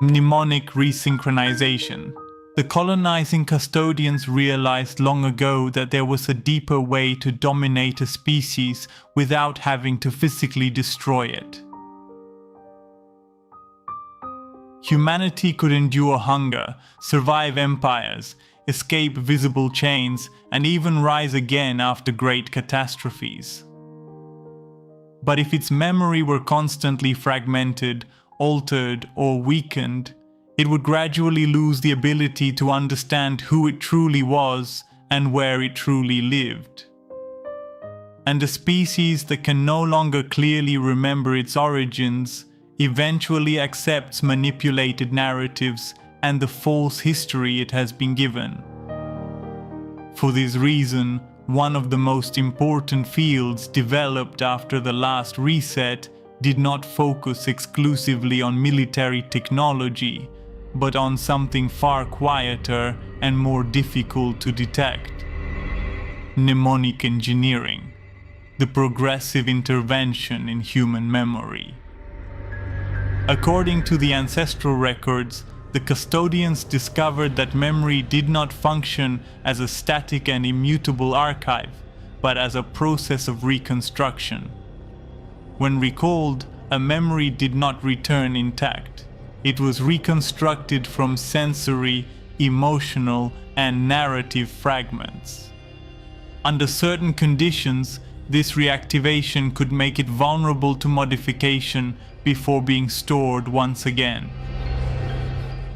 Mnemonic resynchronization. The colonizing custodians realized long ago that there was a deeper way to dominate a species without having to physically destroy it. Humanity could endure hunger, survive empires, escape visible chains, and even rise again after great catastrophes. But if its memory were constantly fragmented, altered, or weakened, it would gradually lose the ability to understand who it truly was and where it truly lived. And a species that can no longer clearly remember its origins eventually accepts manipulated narratives and the false history it has been given. For this reason, one of the most important fields developed after the last reset did not focus exclusively on military technology, but on something far quieter and more difficult to detect: mnemonic engineering, the progressive intervention in human memory. According to the ancestral records, the custodians discovered that memory did not function as a static and immutable archive, but as a process of reconstruction. When recalled, a memory did not return intact. It was reconstructed from sensory, emotional, and narrative fragments. Under certain conditions, this reactivation could make it vulnerable to modification before being stored once again.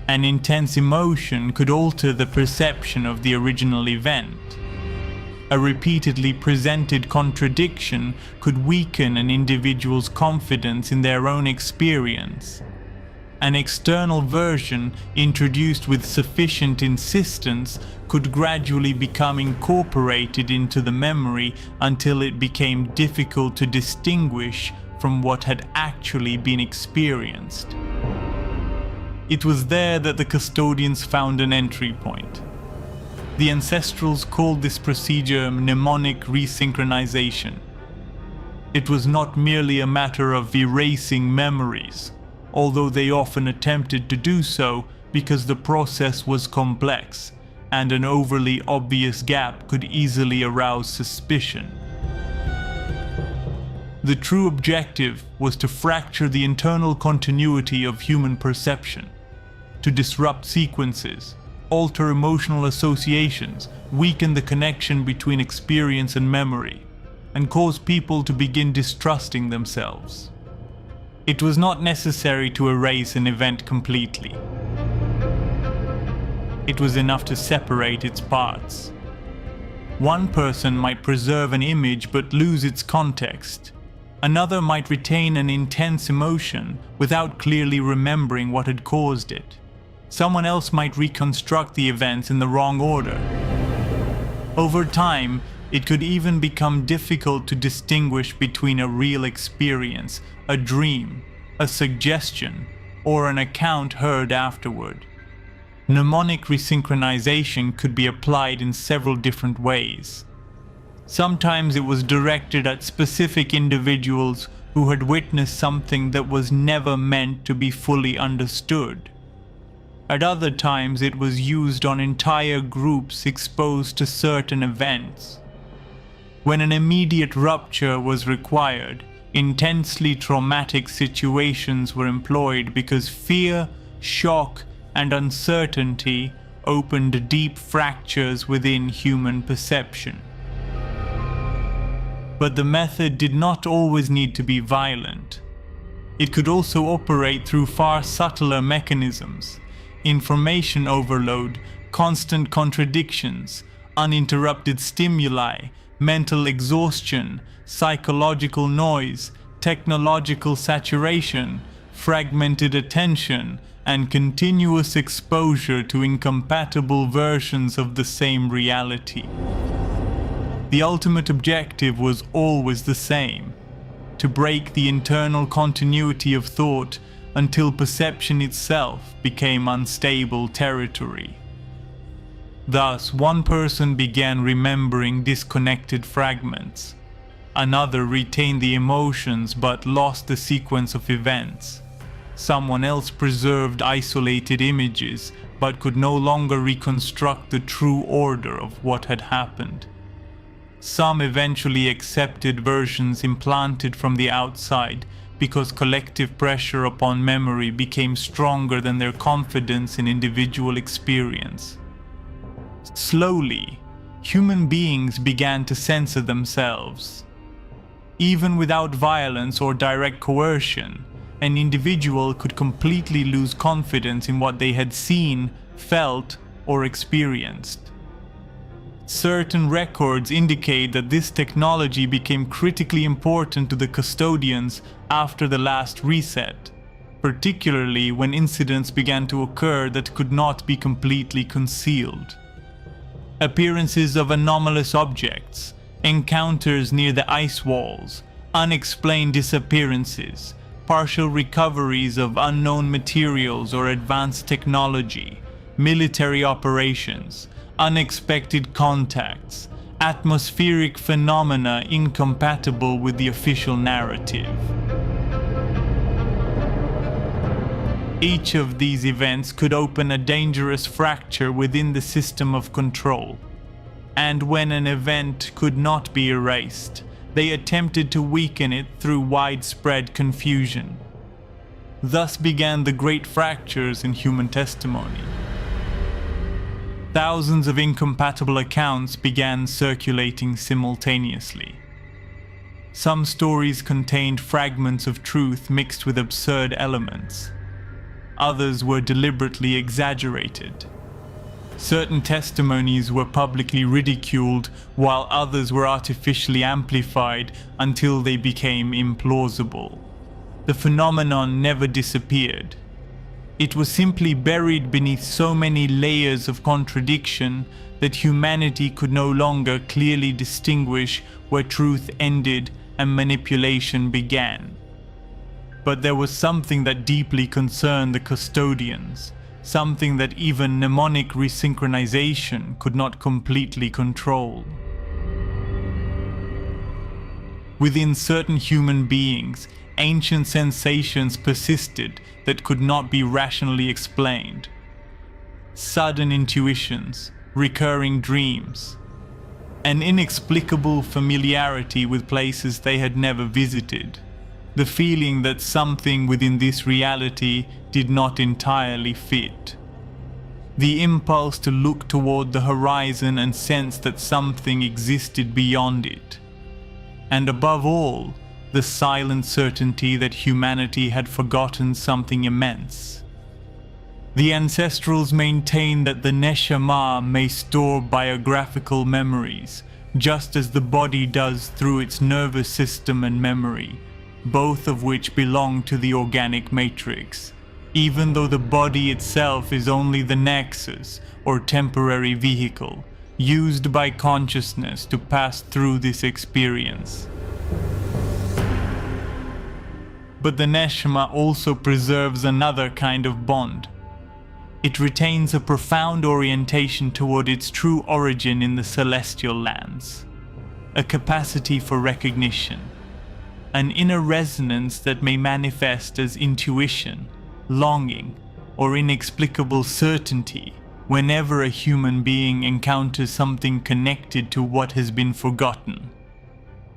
An intense emotion could alter the perception of the original event. A repeatedly presented contradiction could weaken an individual's confidence in their own experience. An external version introduced with sufficient insistence could gradually become incorporated into the memory until it became difficult to distinguish from what had actually been experienced. It was there that the custodians found an entry point. The ancestrals called this procedure mnemonic resynchronization. It was not merely a matter of erasing memories, although they often attempted to do so because the process was complex, and an overly obvious gap could easily arouse suspicion. The true objective was to fracture the internal continuity of human perception, to disrupt sequences, alter emotional associations, weaken the connection between experience and memory, and cause people to begin distrusting themselves. It was not necessary to erase an event completely. It was enough to separate its parts. One person might preserve an image but lose its context. Another might retain an intense emotion without clearly remembering what had caused it. Someone else might reconstruct the events in the wrong order. Over time, it could even become difficult to distinguish between a real experience, a dream, a suggestion, or an account heard afterward. Mnemonic resynchronization could be applied in several different ways. Sometimes it was directed at specific individuals who had witnessed something that was never meant to be fully understood. At other times it was used on entire groups exposed to certain events. When an immediate rupture was required, intensely traumatic situations were employed because fear, shock, and uncertainty opened deep fractures within human perception. But the method did not always need to be violent. It could also operate through far subtler mechanisms: information overload, constant contradictions, uninterrupted stimuli, mental exhaustion, psychological noise, technological saturation, fragmented attention, and continuous exposure to incompatible versions of the same reality. The ultimate objective was always the same: to break the internal continuity of thought until perception itself became unstable territory. Thus, one person began remembering disconnected fragments. Another retained the emotions but lost the sequence of events. Someone else preserved isolated images, but could no longer reconstruct the true order of what had happened. Some eventually accepted versions implanted from the outside because collective pressure upon memory became stronger than their confidence in individual experience. Slowly, human beings began to censor themselves. Even without violence or direct coercion, an individual could completely lose confidence in what they had seen, felt, or experienced. Certain records indicate that this technology became critically important to the custodians after the last reset, particularly when incidents began to occur that could not be completely concealed. Appearances of anomalous objects, encounters near the ice walls, unexplained disappearances, partial recoveries of unknown materials or advanced technology, military operations, unexpected contacts, atmospheric phenomena incompatible with the official narrative. Each of these events could open a dangerous fracture within the system of control. And when an event could not be erased, they attempted to weaken it through widespread confusion. Thus began the great fractures in human testimony. Thousands of incompatible accounts began circulating simultaneously. Some stories contained fragments of truth mixed with absurd elements. Others were deliberately exaggerated. Certain testimonies were publicly ridiculed, while others were artificially amplified until they became implausible. The phenomenon never disappeared. It was simply buried beneath so many layers of contradiction that humanity could no longer clearly distinguish where truth ended and manipulation began. But there was something that deeply concerned the custodians, something that even mnemonic resynchronization could not completely control. Within certain human beings, ancient sensations persisted that could not be rationally explained. Sudden intuitions, recurring dreams, an inexplicable familiarity with places they had never visited, the feeling that something within this reality did not entirely fit, the impulse to look toward the horizon and sense that something existed beyond it, and above all, the silent certainty that humanity had forgotten something immense. The ancestrals maintained that the neshama may store biographical memories, just as the body does through its nervous system and memory, both of which belong to the organic matrix, even though the body itself is only the nexus or temporary vehicle, used by consciousness to pass through this experience. But the neshama also preserves another kind of bond. It retains a profound orientation toward its true origin in the celestial lands, a capacity for recognition, an inner resonance that may manifest as intuition, longing, or inexplicable certainty whenever a human being encounters something connected to what has been forgotten.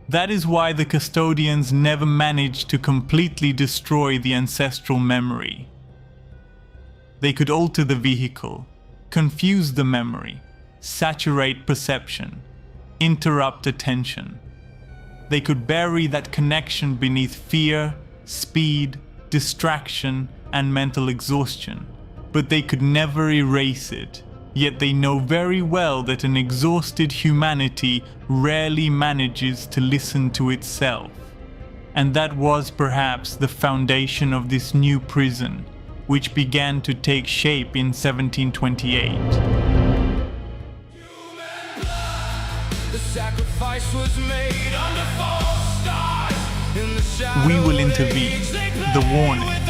That is why the custodians never managed to completely destroy the ancestral memory. They could alter the vehicle, confuse the memory, saturate perception, interrupt attention. They could bury that connection beneath fear, speed, distraction, and mental exhaustion, but they could never erase it. Yet they know very well that an exhausted humanity rarely manages to listen to itself. And that was perhaps the foundation of this new prison, which began to take shape in 1728. We will intervene. The warning.